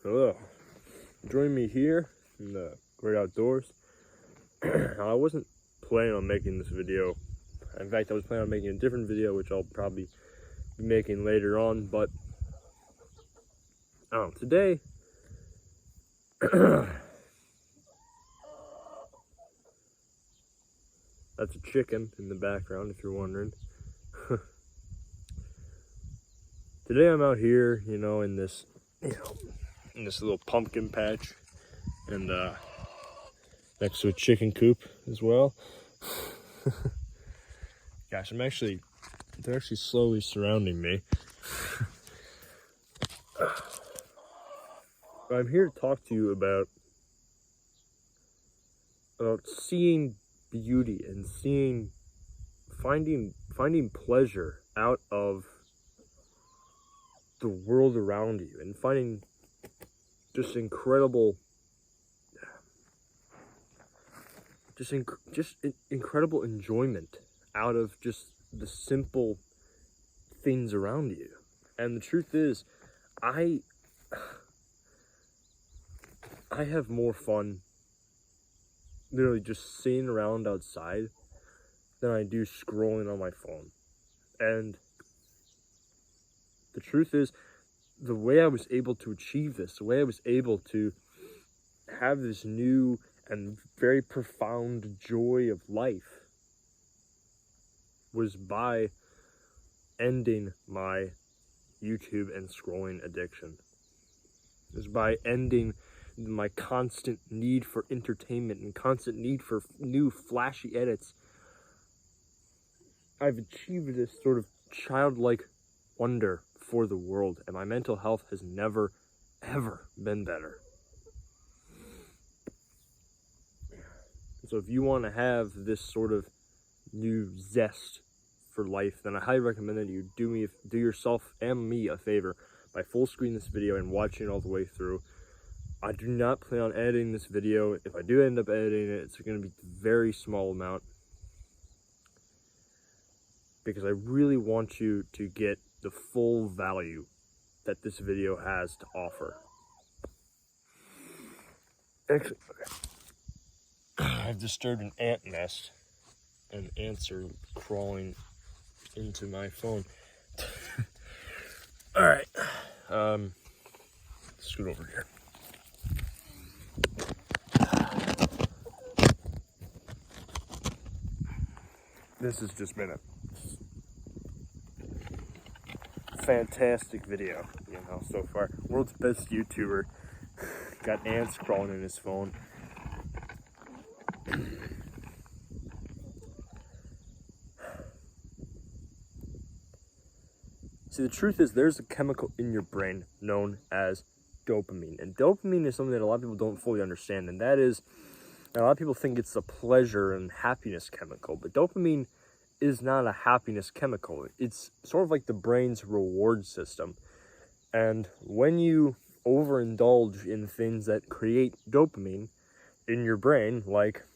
Hello, join me here in the great outdoors. I wasn't planning on making this video. In fact, I was planning on making a different video, which I'll probably be making later on, but today that's a chicken in the background if you're wondering. Today I'm out here, in this little pumpkin patch, and next to a chicken coop as well. Gosh, they're actually slowly surrounding me. I'm here to talk to you about seeing beauty and finding pleasure out of the world around you, and finding just incredible enjoyment out of just the simple things around you. And the truth is, I have more fun literally just sitting around outside than I do scrolling on my phone. And the truth is, the way I was able to achieve this, the way I was able to have this new and very profound joy of life, was by ending my YouTube and scrolling addiction. It was by ending my constant need for entertainment and constant need for new flashy edits. I've achieved this sort of childlike wonder for the world, and my mental health has never, ever been better. So if you want to have this sort of new zest for life, then I highly recommend that you do yourself and me a favor by full screen this video and watching it all the way through. I do not plan on editing this video. If I do end up editing it, it's going to be a very small amount, because I really want you to get the full value that this video has to offer. Actually, I've disturbed an ant nest, and ants are crawling into my phone. All right, scoot over here. This has just been a fantastic video, so far. World's best YouTuber got ants crawling in his phone. See, the truth is, there's a chemical in your brain known as dopamine. And dopamine is something that a lot of people don't fully understand. And that is, a lot of people think it's a pleasure and happiness chemical. But dopamine is not a happiness chemical. It's sort of like the brain's reward system. And when you overindulge in things that create dopamine in your brain, like,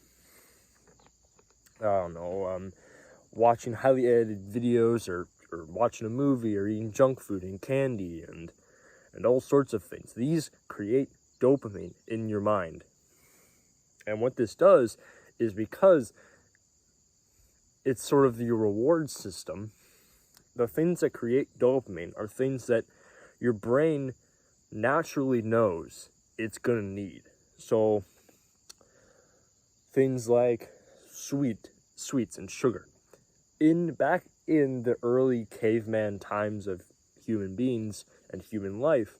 watching highly edited videos, or watching a movie, or eating junk food and candy and all sorts of things, these create dopamine in your mind. And what this does is, because it's sort of the reward system, the things that create dopamine are things that your brain naturally knows it's gonna need. So things like sweets and sugar. Back in the early caveman times of human beings and human life,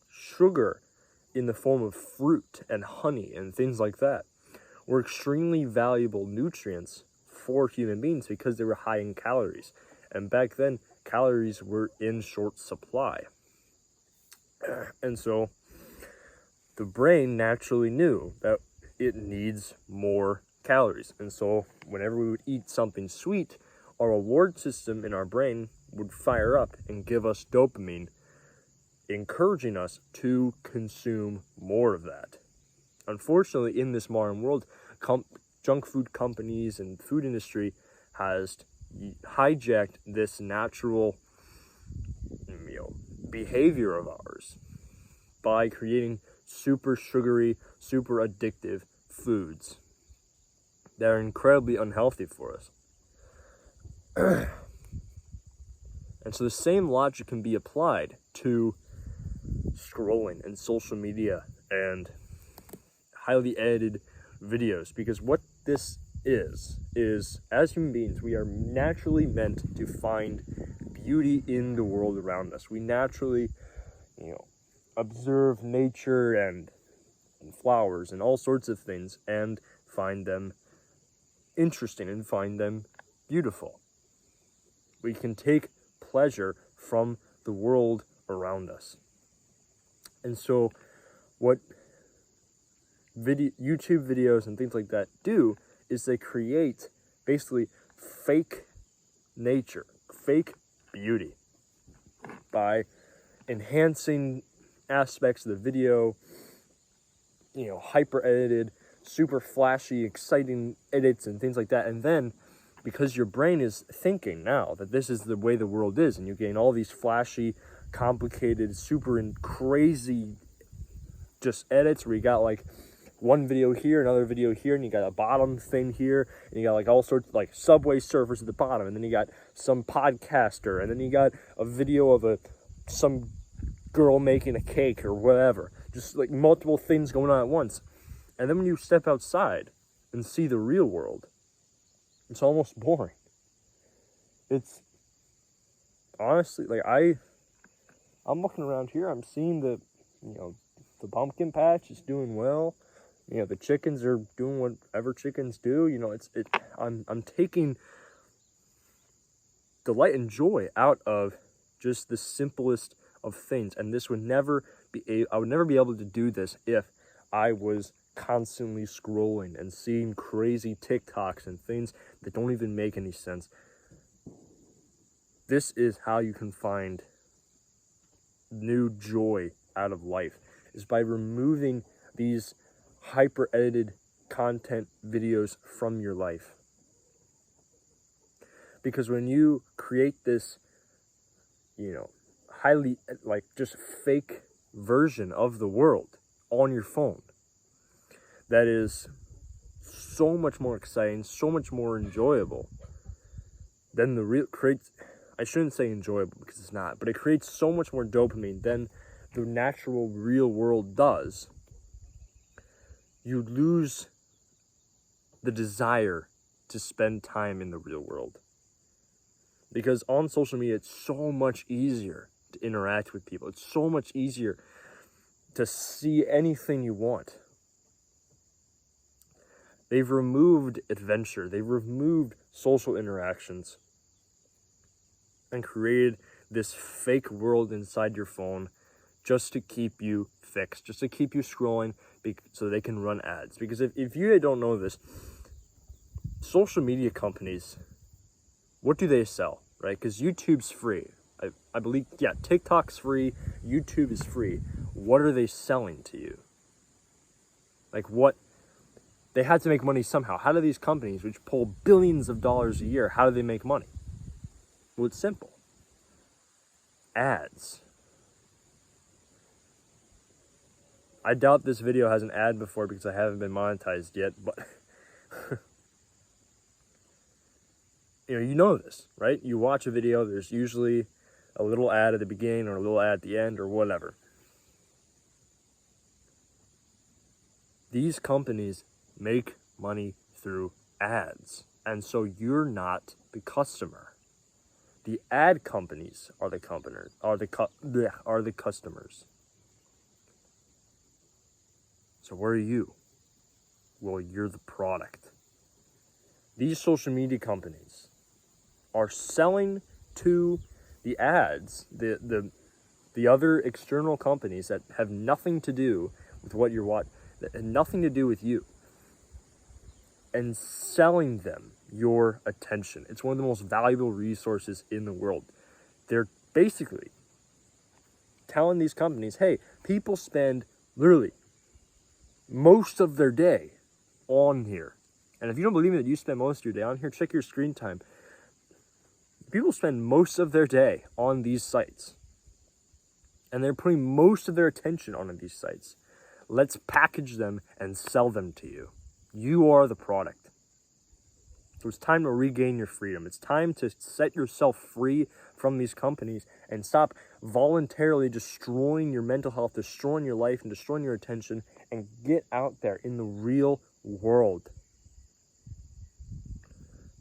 sugar in the form of fruit and honey and things like that were extremely valuable nutrients for human beings, because they were high in calories. And back then, calories were in short supply. And so the brain naturally knew that it needs more calories. And so whenever we would eat something sweet, our reward system in our brain would fire up and give us dopamine, encouraging us to consume more of that. Unfortunately, in this modern world, junk food companies and food industry has hijacked this natural behavior of ours by creating super sugary, super addictive foods that are incredibly unhealthy for us. And so the same logic can be applied to scrolling and social media and highly edited videos, because what this is as human beings, we are naturally meant to find beauty in the world around us. We naturally, observe nature and flowers and all sorts of things and find them interesting and find them beautiful. We can take pleasure from the world around us. And so what YouTube videos and things like that do is they create basically fake nature, fake beauty, by enhancing aspects of the video, hyper edited, super flashy, exciting edits and things like that. And then because your brain is thinking now that this is the way the world is, and you gain all these flashy, complicated, super and crazy just edits where you got like one video here, another video here, and you got a bottom thing here, and you got like all sorts of like Subway surfers at the bottom, and then you got some podcaster, and then you got a video of some girl making a cake or whatever. Just like multiple things going on at once. And then when you step outside and see the real world, it's almost boring. It's honestly like I'm looking around here, I'm seeing the pumpkin patch is doing well. The chickens are doing whatever chickens do. I'm taking delight and joy out of just the simplest of things. And this would never I would never be able to do this if I was constantly scrolling and seeing crazy TikToks and things that don't even make any sense. This is how you can find new joy out of life, is by removing these hyper edited content videos from your life. Because when you create this highly just fake version of the world on your phone that is so much more exciting, so much more enjoyable than the real I shouldn't say enjoyable because it's not, but it creates so much more dopamine than the natural real world does. You lose the desire to spend time in the real world. Because on social media, it's so much easier to interact with people. It's so much easier to see anything you want. They've removed adventure. They've removed social interactions and created this fake world inside your phone just to keep you fixed, just to keep you scrolling so they can run ads. Because if you don't know this, social media companies, what do they sell, right? Because YouTube's free. I believe, TikTok's free, YouTube is free. What are they selling to you? Like what? They had to make money somehow. How do these companies, which pull billions of dollars a year, how do they make money? Well, it's simple. Ads. I doubt this video has an ad before because I haven't been monetized yet, but you know this, right? You watch a video, there's usually a little ad at the beginning or a little ad at the end or whatever. These companies make money through ads, and so you're not the customer. The ad companies are the customers. So where are you? Well, you're the product. These social media companies are selling to the ads, the other external companies that have nothing to do with what you're watching, that have nothing to do with you, and selling them your attention. It's one of the most valuable resources in the world. They're basically telling these companies, hey, people spend literally most of their day on here. And if you don't believe me that you spend most of your day on here, check your screen time. People spend most of their day on these sites. And they're putting most of their attention on these sites. Let's package them and sell them to you. You are the product. So it's time to regain your freedom. It's time to set yourself free from these companies and stop voluntarily destroying your mental health, destroying your life, and destroying your attention, and get out there in the real world.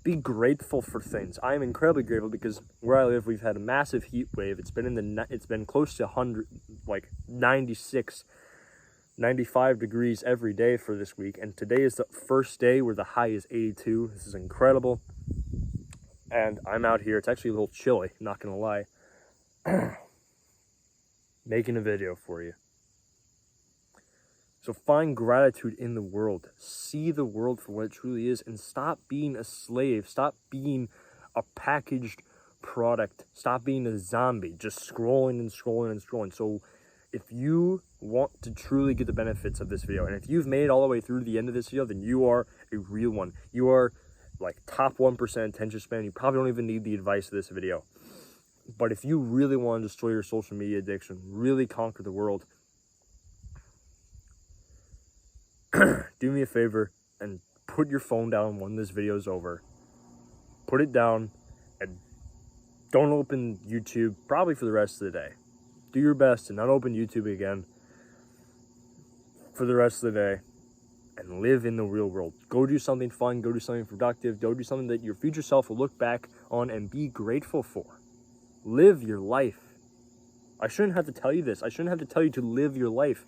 Be grateful for things. I am incredibly grateful because where I live, we've had a massive heat wave. It's been close to 100, like 96, 95 degrees every day for this week. And today is the first day where the high is 82. This is incredible. And I'm out here. It's actually a little chilly, not gonna lie. Making a video for you. So find gratitude in the world. See the world for what it truly is, and stop being a slave. Stop being a packaged product. Stop being a zombie, just scrolling and scrolling and scrolling. So if you want to truly get the benefits of this video, and if you've made it all the way through the end of this video, then you are a real one. You are like top 1% attention span. You probably don't even need the advice of this video. But if you really want to destroy your social media addiction, really conquer the world, do me a favor and put your phone down when this video is over. Put it down and don't open YouTube probably for the rest of the day. Do your best to not open YouTube again for the rest of the day and live in the real world. Go do something fun, go do something productive, go do something that your future self will look back on and be grateful for. Live your life. I shouldn't have to tell you this. I shouldn't have to tell you to live your life.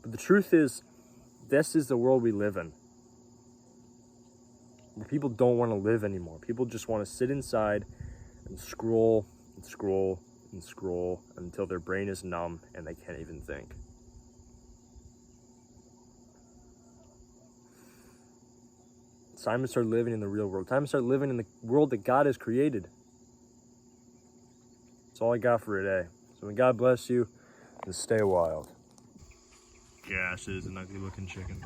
But the truth is, this is the world we live in. Where people don't want to live anymore. People just want to sit inside and scroll and scroll and scroll until their brain is numb and they can't even think. It's time to start living in the real world. Time to start living in the world that God has created. That's all I got for today. So may God bless you and stay wild. Yeah, it is an ugly looking chicken.